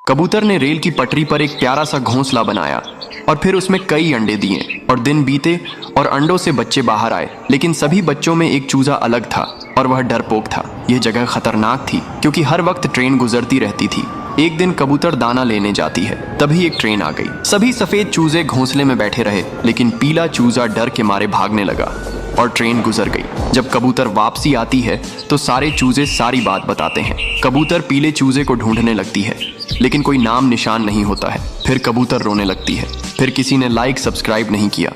कबूतर ने रेल की पटरी पर एक प्यारा सा घोंसला बनाया और फिर उसमें कई अंडे दिए और दिन बीते और अंडों से बच्चे बाहर आए, लेकिन सभी बच्चों में एक चूजा अलग था और वह डरपोक था। यह जगह खतरनाक थी क्योंकि हर वक्त ट्रेन गुजरती रहती थी। एक दिन कबूतर दाना लेने जाती है, तभी एक ट्रेन आ गई। सभी सफेद चूजे घोंसले में बैठे रहे, लेकिन पीला चूजा डर के मारे भागने लगा और ट्रेन गुजर गई। जब कबूतर वापसी आती है तो सारे चूजे सारी बात बताते हैं। कबूतर पीले चूजे को ढूंढने लगती है, लेकिन कोई नाम निशान नहीं होता है। फिर कबूतर रोने लगती है। फिर किसी ने लाइक सब्सक्राइब नहीं किया।